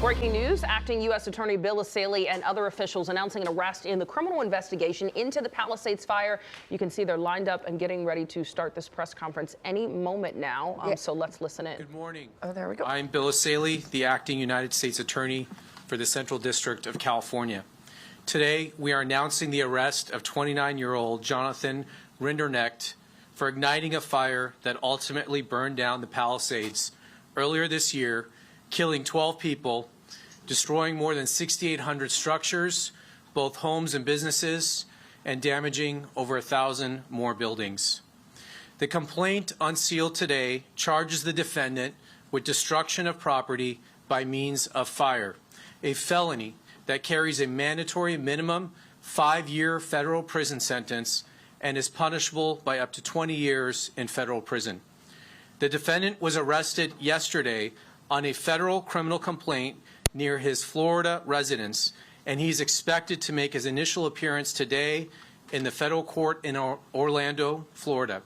Breaking news, acting U.S. Attorney Bill Palisades and other officials announcing an arrest in the criminal investigation into the Palisades Fire. You can see they're lined up and getting ready to start this press conference any moment now. So let's listen in. Good morning. Oh, there we go. I'm Bill Palisades, the acting United States Attorney for the Central District of California. Today, we are announcing the arrest of 29-year-old Jonathan Rinderknecht for igniting a fire that ultimately burned down the Palisades earlier this year, killing 12 people, destroying more than 6,800 structures, both homes and businesses, and damaging over 1,000 more buildings. The complaint unsealed today charges the defendant with destruction of property by means of fire, a felony that carries a mandatory minimum 5-year federal prison sentence and is punishable by up to 20 years in federal prison. The defendant was arrested yesterday on a federal criminal complaint near his Florida residence, and he's expected to make his initial appearance today in the federal court in Orlando, Florida.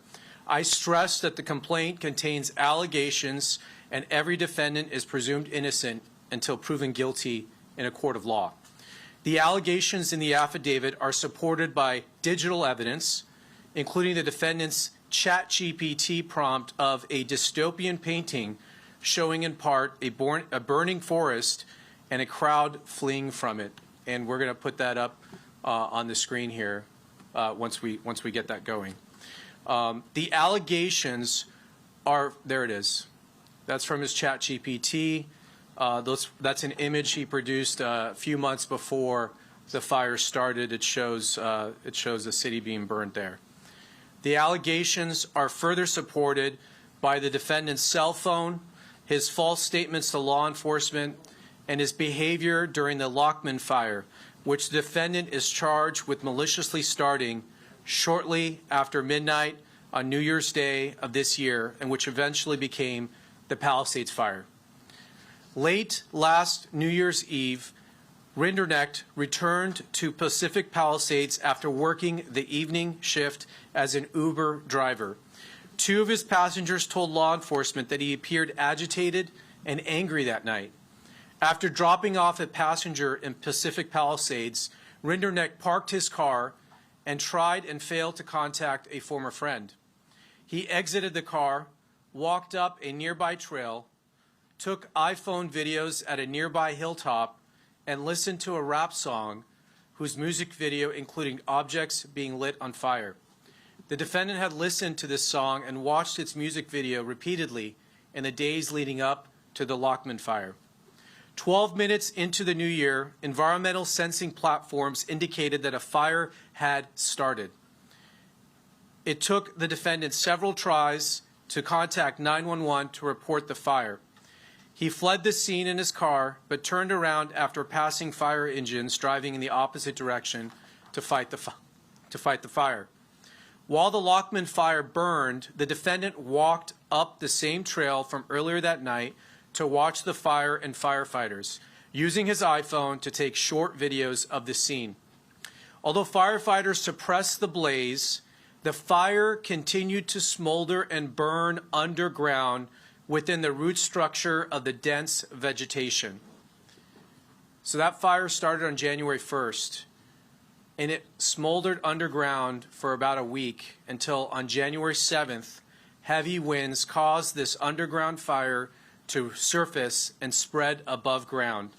I stress that the complaint contains allegations and every defendant is presumed innocent until proven guilty in a court of law. The allegations in the affidavit are supported by digital evidence, including the defendant's ChatGPT prompt of a dystopian painting showing in part a burning forest and a crowd fleeing from it. And we're going to put that up on the screen here once we get that going. The allegations are, there it is. That's from his ChatGPT. That's an image he produced a few months before the fire started. It shows the city being burned there. The allegations are further supported by the defendant's cell phone, his false statements to law enforcement, and his behavior during the Lockman fire, which the defendant is charged with maliciously starting shortly after midnight on New Year's Day of this year, and which eventually became the Palisades Fire. Late last New Year's Eve, Rinderknecht returned to Pacific Palisades after working the evening shift as an Uber driver. 2 of his passengers told law enforcement that he appeared agitated and angry that night. After dropping off a passenger in Pacific Palisades, Rinderknecht parked his car and tried and failed to contact a former friend. He exited the car, walked up a nearby trail, took iPhone videos at a nearby hilltop, and listened to a rap song whose music video included objects being lit on fire. The defendant had listened to this song and watched its music video repeatedly in the days leading up to the Lockman fire. 12 minutes into the new year, environmental sensing platforms indicated that a fire had started. It took the defendant several tries to contact 911 to report the fire. He fled the scene in his car, but turned around after passing fire engines driving in the opposite direction to fight the fire. While the Lockman fire burned, the defendant walked up the same trail from earlier that night to watch the fire and firefighters, using his iPhone to take short videos of the scene. Although firefighters suppressed the blaze, the fire continued to smolder and burn underground within the root structure of the dense vegetation. So that fire started on January 1st, and it smoldered underground for about a week until on January 7th, heavy winds caused this underground fire to surface and spread above ground,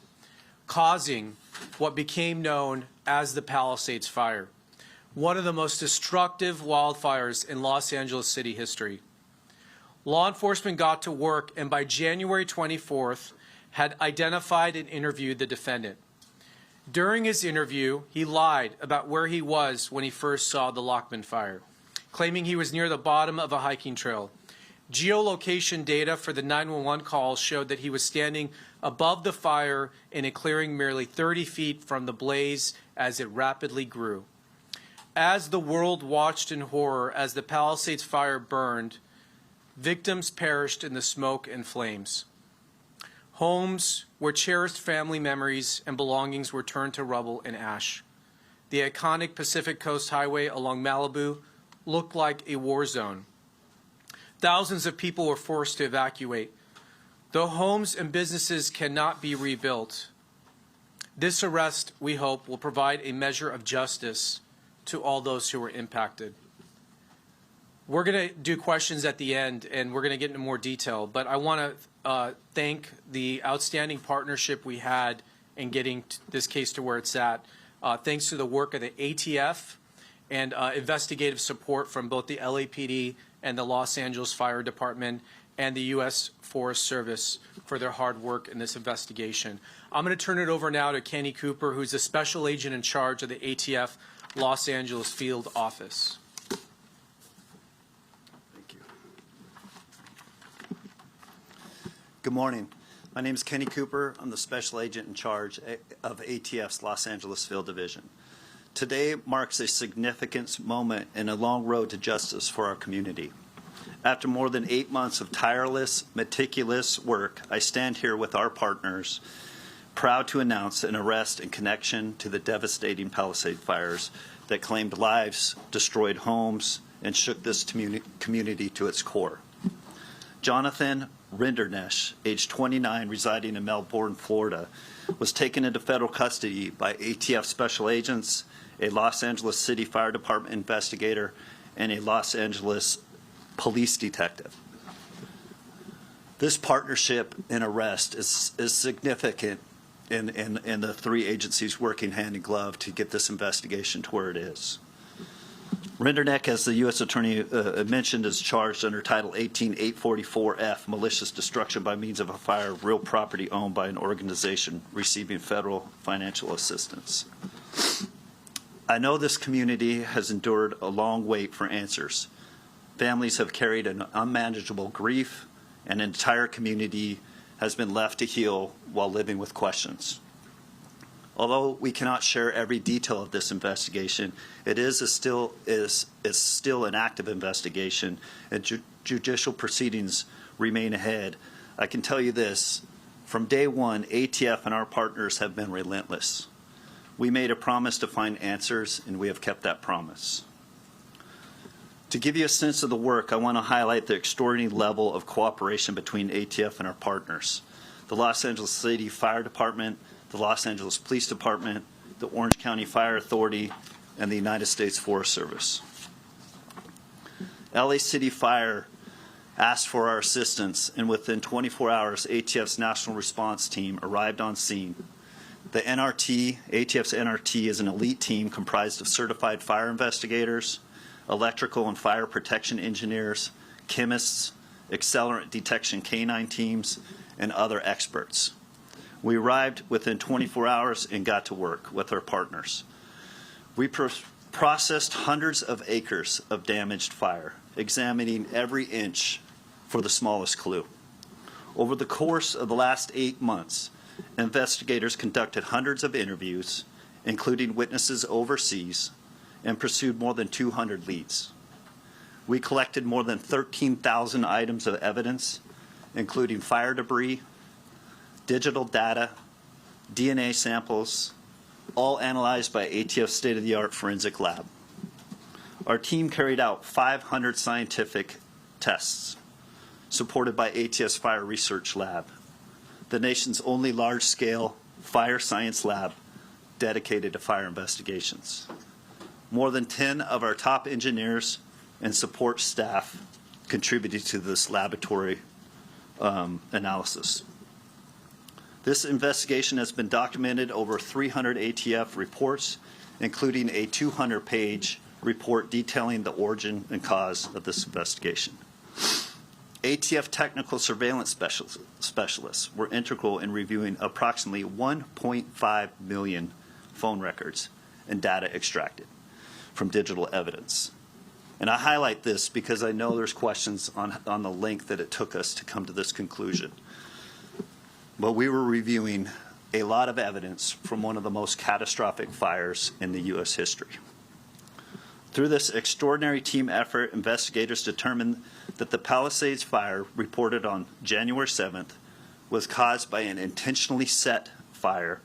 causing what became known as the Palisades Fire, one of the most destructive wildfires in Los Angeles City history. Law enforcement got to work and by January 24th had identified and interviewed the defendant. During his interview, he lied about where he was when he first saw the Lockman fire, claiming he was near the bottom of a hiking trail. Geolocation data for the 911 calls showed that he was standing above the fire in a clearing merely 30 feet from the blaze as it rapidly grew. As the world watched in horror as the Palisades fire burned, victims perished in the smoke and flames. Homes where cherished family memories and belongings were turned to rubble and ash. The iconic Pacific Coast Highway along Malibu looked like a war zone. Thousands of people were forced to evacuate. Though homes and businesses cannot be rebuilt, this arrest, we hope, will provide a measure of justice to all those who were impacted. We're going to do questions at the end, and we're going to get into more detail, but I want to thank the outstanding partnership we had in getting this case to where it's at. Thanks to the work of the ATF and investigative support from both the LAPD and the Los Angeles Fire Department and the U.S. Forest Service for their hard work in this investigation. I'm going to turn it over now to Kenny Cooper, who's the special agent in charge of the ATF Los Angeles Field Office. Thank you. Good morning. My name is Kenny Cooper. I'm the special agent in charge of ATF's Los Angeles Field Division. Today marks a significant moment in a long road to justice for our community. After more than 8 months of tireless, meticulous work, I stand here with our partners, proud to announce an arrest in connection to the devastating Palisades fires that claimed lives, destroyed homes, and shook this community to its core. Jonathan Rindernecht, age 29, residing in Melbourne, Florida, was taken into federal custody by ATF special agents, a Los Angeles City Fire Department investigator, and a Los Angeles police detective. This partnership and arrest is significant in the three agencies working hand in glove to get this investigation to where it is. Rindernecht, as the U.S. Attorney mentioned, is charged under Title 18-844F, malicious destruction by means of a fire of real property owned by an organization receiving federal financial assistance. I know this community has endured a long wait for answers. Families have carried an unmanageable grief, and an entire community has been left to heal while living with questions. Although we cannot share every detail of this investigation, it is still an active investigation, and judicial proceedings remain ahead. I can tell you this: from day one, ATF and our partners have been relentless. We made a promise to find answers, and we have kept that promise. To give you a sense of the work, I want to highlight the extraordinary level of cooperation between ATF and our partners: the Los Angeles City Fire Department, the Los Angeles Police Department, the Orange County Fire Authority, and the United States Forest Service. LA City Fire asked for our assistance, and within 24 hours, ATF's National Response Team arrived on scene. The NRT, ATF's NRT, is an elite team comprised of certified fire investigators, electrical and fire protection engineers, chemists, accelerant detection canine teams, and other experts. We arrived within 24 hours and got to work with our partners. We processed hundreds of acres of damaged fire, examining every inch for the smallest clue. Over the course of the last 8 months, investigators conducted hundreds of interviews, including witnesses overseas, and pursued more than 200 leads. We collected more than 13,000 items of evidence, including fire debris, digital data, DNA samples, all analyzed by ATF's state-of-the-art forensic lab. Our team carried out 500 scientific tests, supported by ATF's Fire Research Lab, the nation's only large-scale fire science lab dedicated to fire investigations. More than 10 of our top engineers and support staff contributed to this laboratory analysis. This investigation has been documented over 300 ATF reports, including a 200-page report detailing the origin and cause of this investigation. ATF technical surveillance specialists were integral in reviewing approximately 1.5 million phone records and data extracted from digital evidence. And I highlight this because I know there's questions on the length that it took us to come to this conclusion. But we were reviewing a lot of evidence from one of the most catastrophic fires in the U.S. history. Through this extraordinary team effort, investigators determined that the Palisades Fire, reported on January 7th, was caused by an intentionally set fire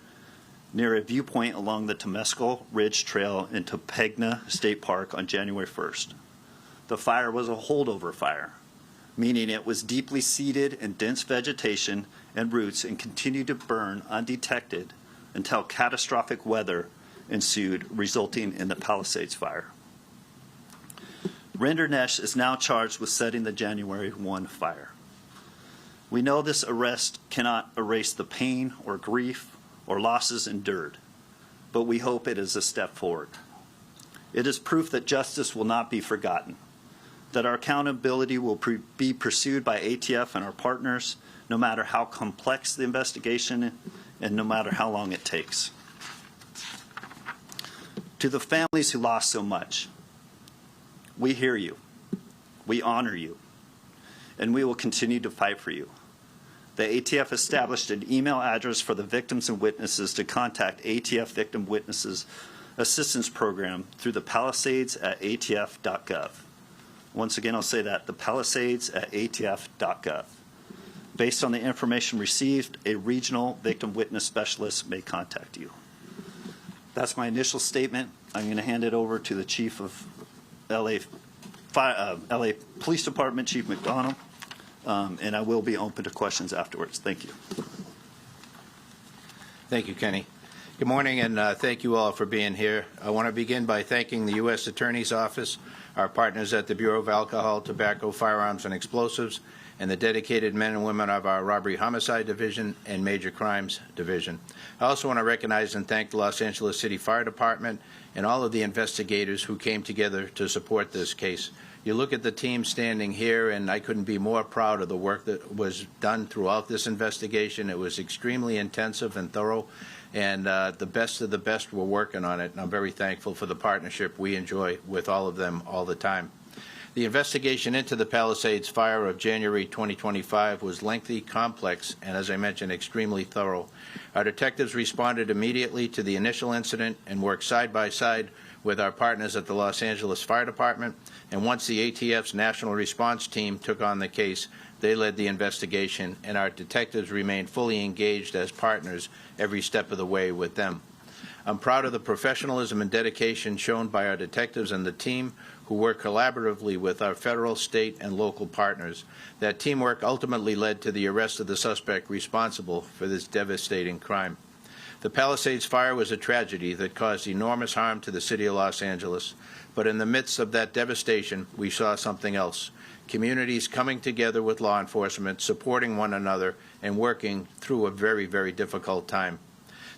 near a viewpoint along the Temescal Ridge Trail in Topanga State Park on January 1st. The fire was a holdover fire. meaning it was deeply seated in dense vegetation and roots and continued to burn undetected until catastrophic weather ensued, resulting in the Palisades Fire. Rinderknecht is now charged with setting the January 1 fire. We know this arrest cannot erase the pain or grief or losses endured, but we hope it is a step forward. It is proof that justice will not be forgotten, that our accountability will be pursued by ATF and our partners, no matter how complex the investigation and no matter how long it takes. To the families who lost so much, we hear you, we honor you, and we will continue to fight for you. The ATF established an email address for the victims and witnesses to contact ATF Victim Witnesses Assistance Program through the Palisades at atf.gov. Once again, I'll say that, the Palisades at atf.gov. Based on the information received, a regional victim witness specialist may contact you. That's my initial statement. I'm going to hand it over to the Chief of LA Police Department, Chief McDonald, and I will be open to questions afterwards. Thank you. Thank you, Kenny. Good morning, and thank you all for being here. I want to begin by thanking the U.S. Attorney's Office, our partners at the Bureau of Alcohol, Tobacco, Firearms, and Explosives, and the dedicated men and women of our Robbery Homicide Division and Major Crimes Division. I also want to recognize and thank the Los Angeles City Fire Department and all of the investigators who came together to support this case. You look at the team standing here, and I couldn't be more proud of the work that was done throughout this investigation. It was extremely intensive and thorough, and the best of the best were working on it, and I'm very thankful for the partnership we enjoy with all of them all the time. The investigation into the Palisades Fire of January 2025 was lengthy, complex, and as I mentioned, extremely thorough. Our detectives responded immediately to the initial incident and worked side by side with our partners at the Los Angeles Fire Department, and once the ATF's National Response Team took on the case, they led the investigation, and our detectives remained fully engaged as partners every step of the way with them. I'm proud of the professionalism and dedication shown by our detectives and the team who work collaboratively with our federal, state, and local partners. That teamwork ultimately led to the arrest of the suspect responsible for this devastating crime. The Palisades Fire was a tragedy that caused enormous harm to the city of Los Angeles, but in the midst of that devastation, we saw something else. Communities coming together with law enforcement, supporting one another, and working through a very, very difficult time.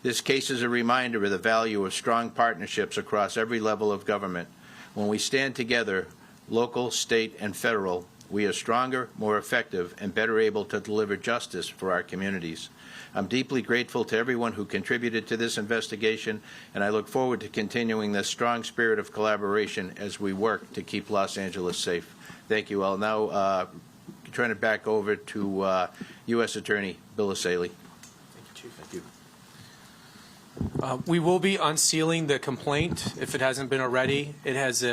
This case is a reminder of the value of strong partnerships across every level of government. When we stand together, local, state, and federal, we are stronger, more effective, and better able to deliver justice for our communities. I'm deeply grateful to everyone who contributed to this investigation, and I look forward to continuing this strong spirit of collaboration as we work to keep Los Angeles safe. Thank you. I'll now turn it back over to U.S. Attorney Bill Asaley. Thank you, Chief. Thank you. We will be unsealing the complaint if it hasn't been already. It has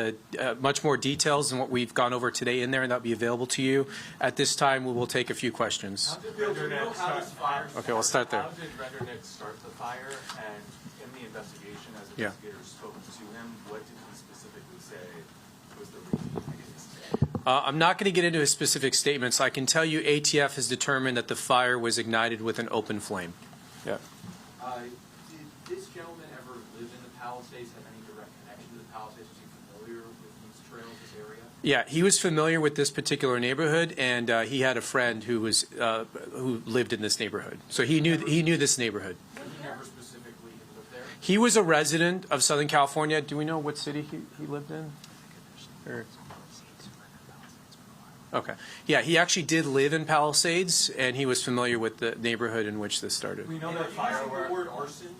much more details than what we've gone over today in there, and that'll be available to you. At this time, we will take a few questions. Okay, we'll start there. How did Rinderknecht start the fire? And in the investigation, as investigators spoke to him, what did he specifically say was the reason? I'm not going to get into his specific statements. I can tell you ATF has determined that the fire was ignited with an open flame. Yeah. Did this gentleman ever live in the Palisades, have any direct connection to the Palisades? Was he familiar with these trails, this area? Yeah, he was familiar with this particular neighborhood, and he had a friend who lived in this neighborhood. So he knew this neighborhood. But he never specifically lived there? He was a resident of Southern California. Do we know what city he lived in? Or? Okay. Yeah, he actually did live in Palisades, and he was familiar with the neighborhood in which this started. We know that fireworks. The word arson?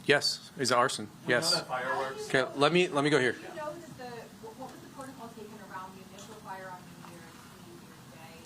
Yes, it's arson. Yes. We know that fireworks. Okay, let me go here. Do you know what was the protocol taken around the initial fire on New Year's Day?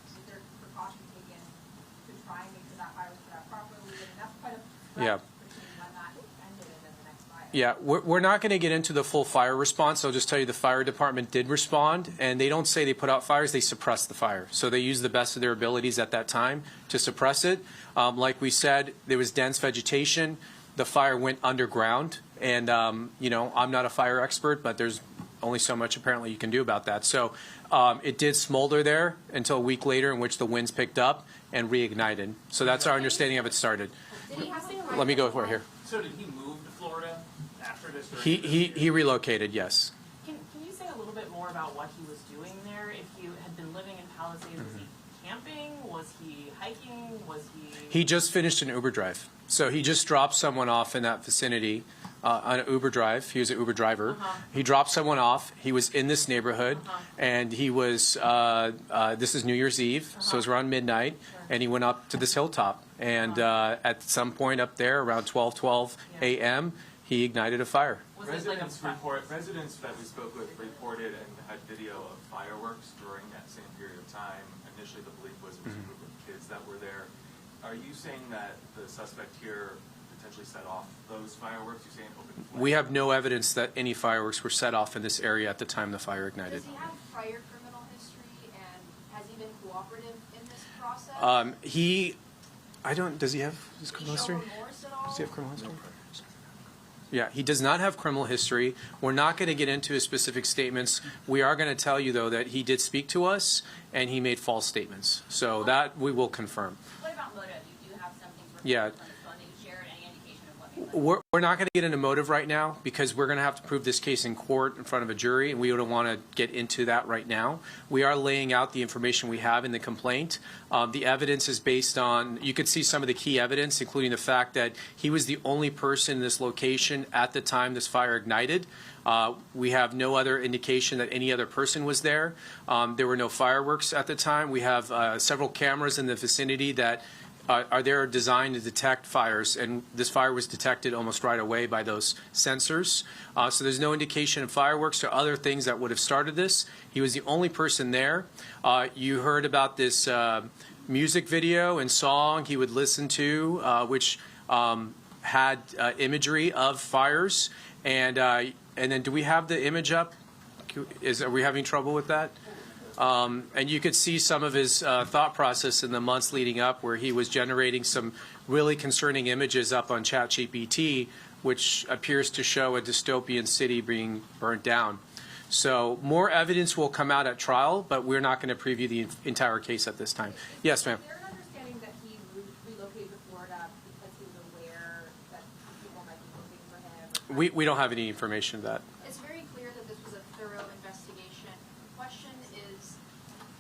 Was there precaution taken to try and make sure that fire was put out properly? And that's quite a Yeah. between when that ended and then the next fire. Yeah, we're not going to get into the full fire response. I'll just tell you the fire department did respond, and they don't say they put out fires, they suppress the fire. So they use the best of their abilities at that time to suppress it. Like we said, there was dense vegetation. The fire went underground, and, I'm not a fire expert, but there's only so much apparently you can do about that. So It did smolder there until a week later, in which the winds picked up and reignited. So that's our understanding of it started. Did he have some Let me go for it here. So did he move to Florida after this? or He relocated, yes. Can you say a little bit more about what he was doing there? If he had been living in Palisades, was he camping? Was he hiking? Was he? He just finished an Uber drive. So he just dropped someone off in that vicinity on an Uber drive. He was an Uber driver. He dropped someone off. He was in this neighborhood, and he was, this is New Year's Eve, so it was around midnight, and he went up to this hilltop. And at some point up there, around 12 a.m., he ignited a fire. Was it like a Residents that we spoke with reported and had video of fireworks during that same period of time. Initially, the belief was it was a group of kids that were there. Are you saying that the suspect here potentially set off those fireworks? You're saying open flame? We have no evidence that any fireworks were set off in this area at the time the fire ignited. Does he have prior criminal history, and has he been cooperative in this process? Does he have his criminal Does he history? show remorse at all? Does he have criminal history? Yeah, he does not have criminal history. We're not going to get into his specific statements. We are going to tell you, though, that he did speak to us and he made false statements. So that we will confirm. What about motive? You do have something Yeah. on the phone that you shared, any indication of what may lead? We're not going to get into motive right now because we're going to have to prove this case in court in front of a jury, and we don't want to get into that right now. We are laying out the information we have in the complaint. The evidence is based on, you could see some of the key evidence, including the fact that he was the only person in this location at the time this fire ignited. We have no other indication that any other person was there. There were no fireworks at the time. We have several cameras in the vicinity that are there designed to detect fires, and this fire was detected almost right away by those sensors. So there's no indication of fireworks or other things that would have started this. He was the only person there. You heard about this music video and song he would listen to, which had imagery of fires. And then do we have the image up? Are we having trouble with that? And you could see some of his thought process in the months leading up, where he was generating some really concerning images up on ChatGPT, which appears to show a dystopian city being burnt down. So more evidence will come out at trial, but we're not going to preview the entire case at this time. Yes, ma'am. Is there an understanding that he relocated to Florida because he was aware that people might be looking for him? We don't have any information of that. It's very clear that this was a thorough investigation. The question is,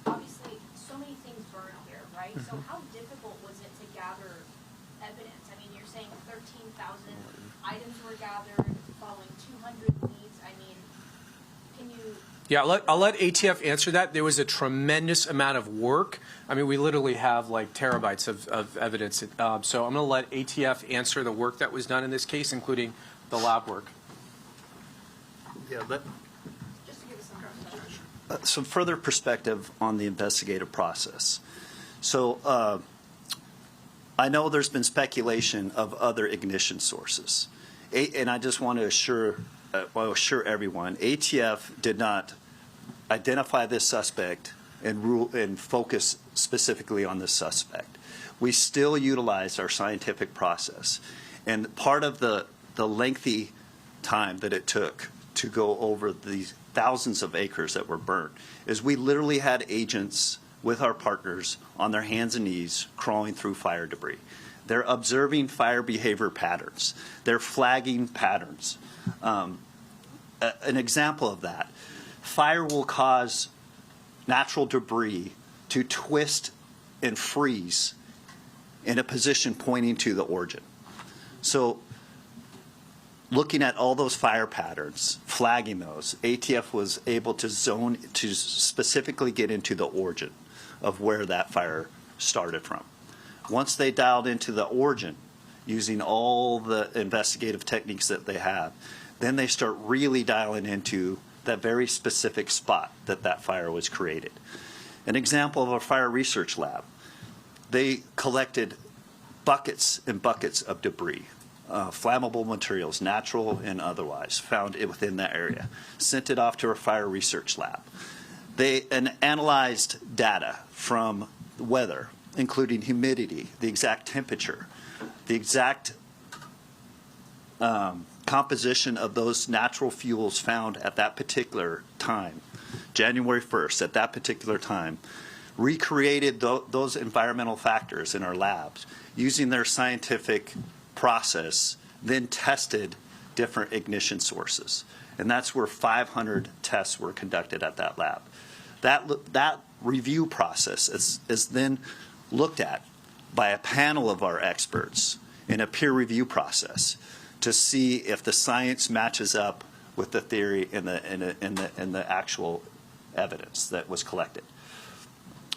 obviously, so many things burned here, right? So how difficult was it to gather evidence? I mean, you're saying 13,000 items were gathered following 200 leads. I mean, can you... Yeah, I'll let ATF answer that. There was a tremendous amount of work. I mean, we literally have like terabytes of evidence. So I'm going to let ATF answer the work that was done in this case, including the lab work. Yeah, Just to give us some some further perspective on the investigative process. So I know there's been speculation of other ignition sources. And I just want to assure everyone, ATF did not identify this suspect and focus specifically on this suspect. We still utilize our scientific process. And part of the lengthy time that it took to go over these thousands of acres that were burnt is we literally had agents with our partners on their hands and knees crawling through fire debris. They're observing fire behavior patterns. They're flagging patterns. An example of that, fire will cause natural debris to twist and freeze in a position pointing to the origin. So looking at all those fire patterns, flagging those, ATF was able to zone to specifically get into the origin of where that fire started from. Once they dialed into the origin, using all the investigative techniques that they have, then they start really dialing into that very specific spot that fire was created. An example of a fire research lab, they collected buckets and buckets of debris, flammable materials, natural and otherwise, found within that area, sent it off to a fire research lab. They analyzed data from weather, including humidity, the exact temperature, the exact composition of those natural fuels found at that particular time January 1st, at that particular time, recreated those environmental factors in our labs using their scientific process, then tested different ignition sources. And that's where 500 tests were conducted at that lab. That review process is then looked at by a panel of our experts in a peer review process to see if the science matches up with the theory and the actual evidence that was collected.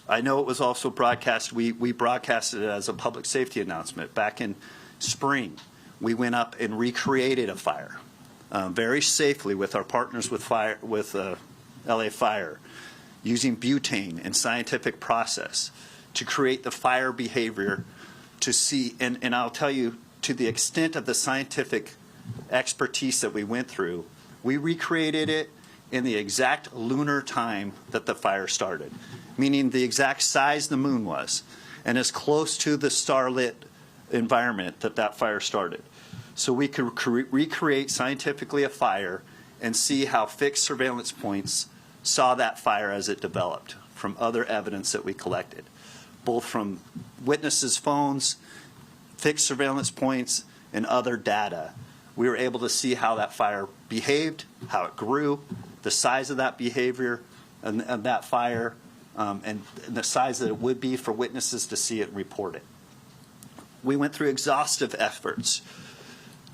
I know it was also broadcast. We broadcasted it as a public safety announcement back in spring. We went up and recreated a fire very safely with our partners with LA Fire, using butane and scientific process to create the fire behavior to see. And I'll tell you, to the extent of the scientific expertise that we went through, we recreated it in the exact lunar time that the fire started, meaning the exact size the moon was, and as close to the starlit environment that fire started. So we could recreate scientifically a fire and see how fixed surveillance points saw that fire as it developed from other evidence that we collected, both from witnesses' phones, fixed surveillance points, and other data. We were able to see how that fire behaved, how it grew, the size of that behavior and that fire, and the size that it would be for witnesses to see it and report it. We went through exhaustive efforts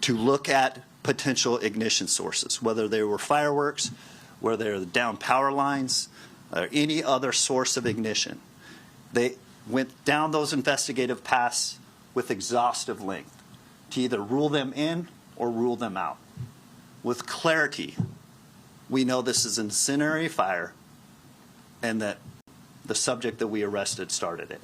to look at potential ignition sources, whether they were fireworks, whether they were down power lines, or any other source of ignition. They went down those investigative paths with exhaustive length to either rule them in or rule them out. With clarity, we know this is an incendiary fire and that the subject that we arrested started it.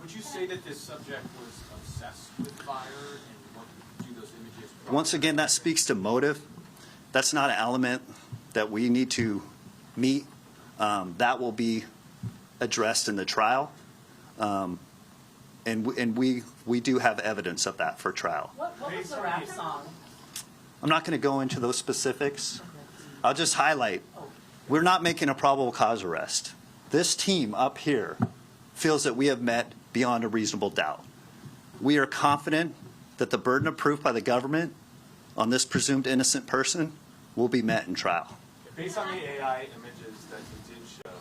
Would you say that this subject was obsessed with fire and wanted to do those images? Once again, that speaks to motive. That's not an element that we need to meet. That will be addressed in the trial. And we do have evidence of that for trial. What was the rap song? I'm not going to go into those specifics. I'll just highlight, we're not making a probable cause arrest. This team up here feels that we have met beyond a reasonable doubt. We are confident that the burden of proof by the government on this presumed innocent person will be met in trial. Based on the AI images that you did show,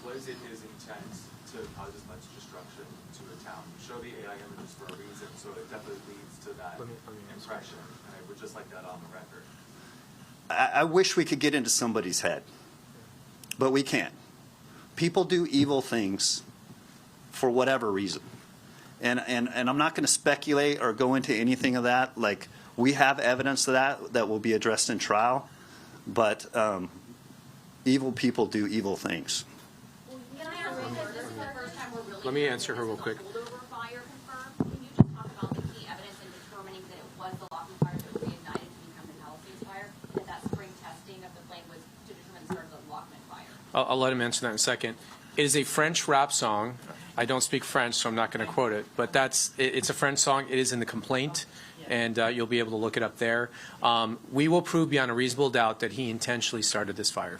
was it his intent to cause as much destruction to the town? You show the AI images for a reason, so it definitely leads to that impression. And I would just like that on the record. I wish we could get into somebody's head, but we can't. People do evil things for whatever reason. And I'm not going to speculate or go into anything of that. Like, we have evidence of that will be addressed in trial, but evil people do evil things. Can I ask, because this is the first time we're really. Let me answer her real quick. Holdover fire confirmed. Can you just talk about the key evidence in determining that it was the Lockman fire that reignited to become the Palisades fire, and that spring testing of the flame was to determine the start of the Lockman fire? I'll let him answer that in a second. It is a French rap song. I don't speak French, so I'm not going to quote it. But it's a French song. It is in the complaint, and you'll be able to look it up there. We will prove beyond a reasonable doubt that he intentionally started this fire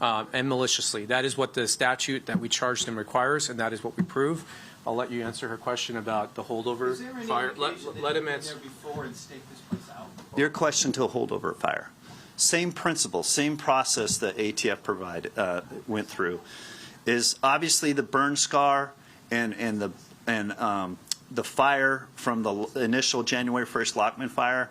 and maliciously. That is what the statute that we charged him requires, and that is what we prove. I'll let you answer her question about the holdover fire. Let him answer. Before and stake this place out? Your question to a holdover fire. Same principle, same process that ATF went through, is obviously the burn scar and the fire from the initial January 1st Lockman fire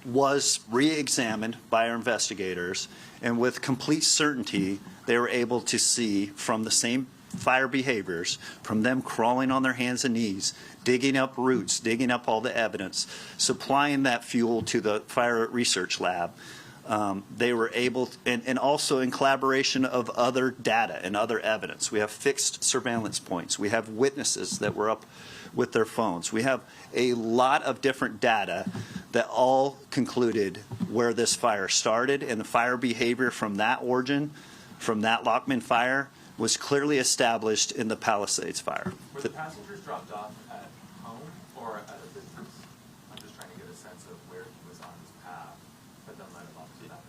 was re-examined by our investigators, and with complete certainty they were able to see from the same fire behaviors, from them crawling on their hands and knees, digging up roots, digging up all the evidence, supplying that fuel to the fire research lab. They were able, and also in collaboration of other data and other evidence. We have fixed surveillance points. We have witnesses that were up with their phones. We have a lot of different data that all concluded where this fire started, and the fire behavior from that origin, from that Lockman fire, was clearly established in the Palisades fire. Were the passengers dropped off at home or at a business? I'm just trying to get a sense of where he was on his path that then led him up to that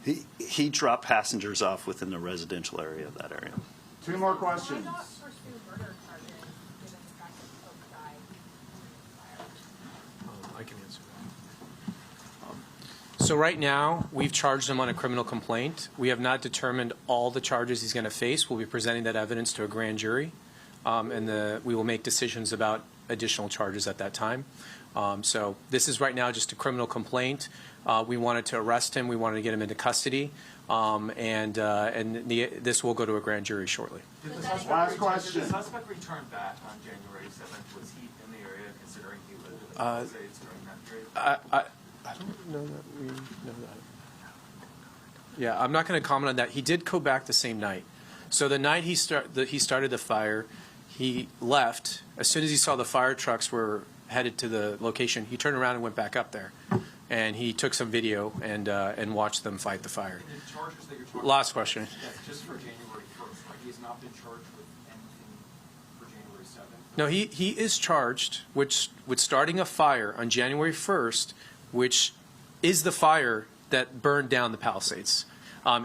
hillside. he dropped passengers off within the residential area of that area. 2 more Why questions. not pursue murder charges, given the fact that folks died in the fire? I can answer that. So right now, we've charged him on a criminal complaint. We have not determined all the charges he's going to face. We'll be presenting that evidence to a grand jury, and we will make decisions about additional charges at that time. So this is right now just a criminal complaint. We wanted to arrest him. We wanted to get him into custody, this will go to a grand jury shortly. Did the suspect Last question. Did the suspect return back on January 7th? Was he in the area considering he lived in the Palisades during that period? I don't know that we know that. Yeah, I'm not going to comment on that. He did go back the same night. So the night he started the fire, he left. As soon as he saw the fire trucks were headed to the location, he turned around and went back up there. And he took some video and watched them fight the fire. And the charges that you're talking Last about, question. that's just for January 1st, right? He has not been charged with anything for January 7th? No, he is charged with starting a fire on January 1st, which is the fire that burned down the Palisades.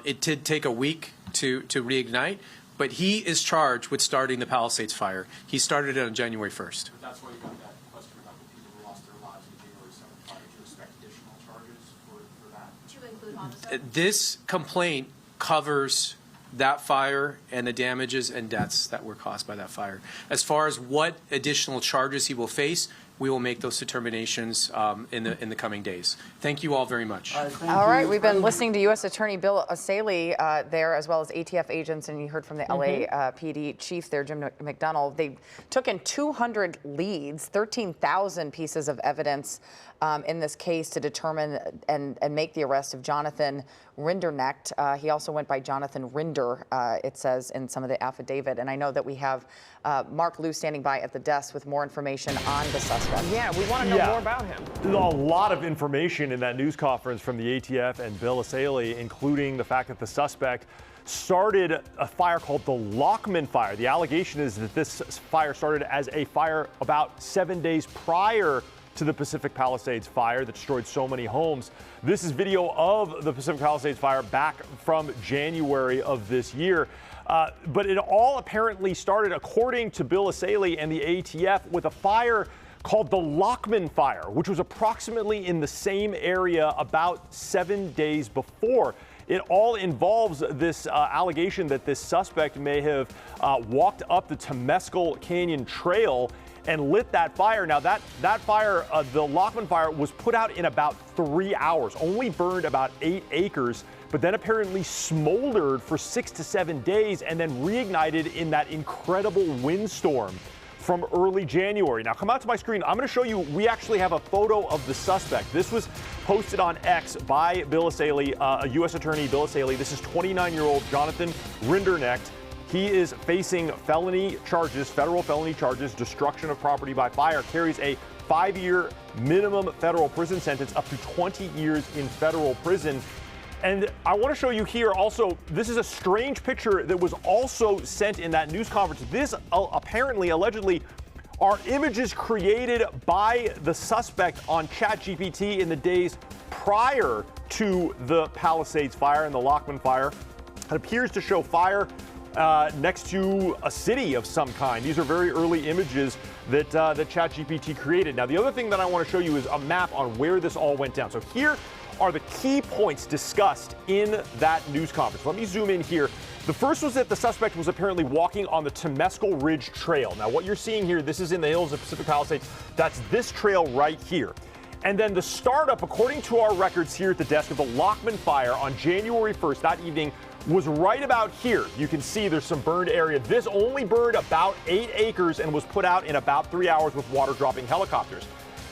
It did take a week to reignite, but he is charged with starting the Palisades fire. He started it on January 1st. But that's why you got that question about the people who lost their lives in January 7th fire. Do you expect additional charges for that? To include homicide? This complaint covers that fire and the damages and deaths that were caused by that fire. As far as what additional charges he will face, we will make those determinations in the coming days. Thank you all very much. All right, we've been listening to U.S. Attorney Bill O'Saley there, as well as ATF agents, and you heard from the LAPD chief there, Jim McDonnell. They took in 200 leads, 13,000 pieces of evidence in this case to determine and make the arrest of Jonathan Rinderknecht. He also went by Jonathan Rinder, it says in some of the affidavit. And I know that we have Mark Liu standing by at the desk with more information on the suspect. Yeah, we want to know more about him. A lot of information in that news conference from the ATF and Bill O'Saley, including the fact that the suspect started a fire called the Lockman Fire. The allegation is that this fire started as a fire about 7 days prior to the Pacific Palisades fire that destroyed so many homes. This is video of the Pacific Palisades fire back from January of this year. But it all apparently started, according to Bill O'Saley and the ATF, with a fire called the Lockman Fire, which was approximately in the same area about 7 days before. It all involves this allegation that this suspect may have walked up the Temescal Canyon Trail and lit that fire. Now, that fire, the Lockman Fire, was put out in about 3 hours, only burned about 8 acres, but then apparently smoldered for 6 to 7 days and then reignited in that incredible windstorm from early January. Now, come out to my screen. I'm going to show you, we actually have a photo of the suspect. This was posted on X by Bill O'Saley, U.S. Attorney Bill O'Saley. This is 29-year-old Jonathan Rinderknecht. He is facing felony charges, federal felony charges, destruction of property by fire, carries a 5-year minimum federal prison sentence, up to 20 years in federal prison. And I want to show you here also, this is a strange picture that was also sent in that news conference. This apparently, allegedly, are images created by the suspect on ChatGPT in the days prior to the Palisades fire and the Lockman fire. It appears to show fire next to a city of some kind. These are very early images that ChatGPT created. Now, the other thing that I want to show you is a map on where this all went down. So here are the key points discussed in that news conference. Let me zoom in here. The first was that the suspect was apparently walking on the Temescal Ridge Trail. Now, what you're seeing here, this is in the hills of Pacific Palisades. That's this trail right here. And then the startup, according to our records here at the desk, of the Lockman Fire on January 1st, that evening, was right about here. You can see there's some burned area. This only burned about 8 acres and was put out in about 3 hours with water-dropping helicopters.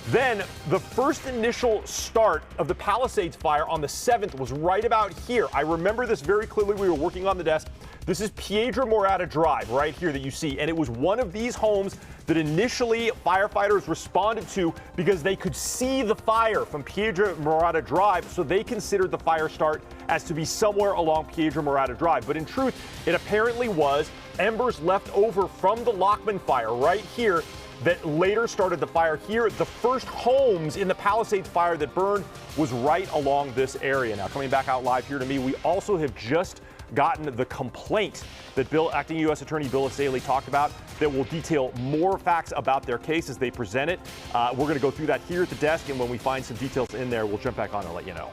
Then the first initial start of the Palisades fire on the 7th was right about here. I remember this very clearly. We were working on the desk. This is Piedra Morada Drive right here that you see. And it was one of these homes that initially firefighters responded to because they could see the fire from Piedra Morada Drive. So they considered the fire start as to be somewhere along Piedra Morada Drive. But in truth, it apparently was embers left over from the Lockman fire right here. that later started the fire here. The first homes in the Palisades fire that burned was right along this area. Now, coming back out live here to me, we also have just gotten the complaint that Acting U.S. Attorney Bill Asaley talked about that will detail more facts about their case as they present it. We're going to go through that here at the desk, and when we find some details in there, we'll jump back on and let you know.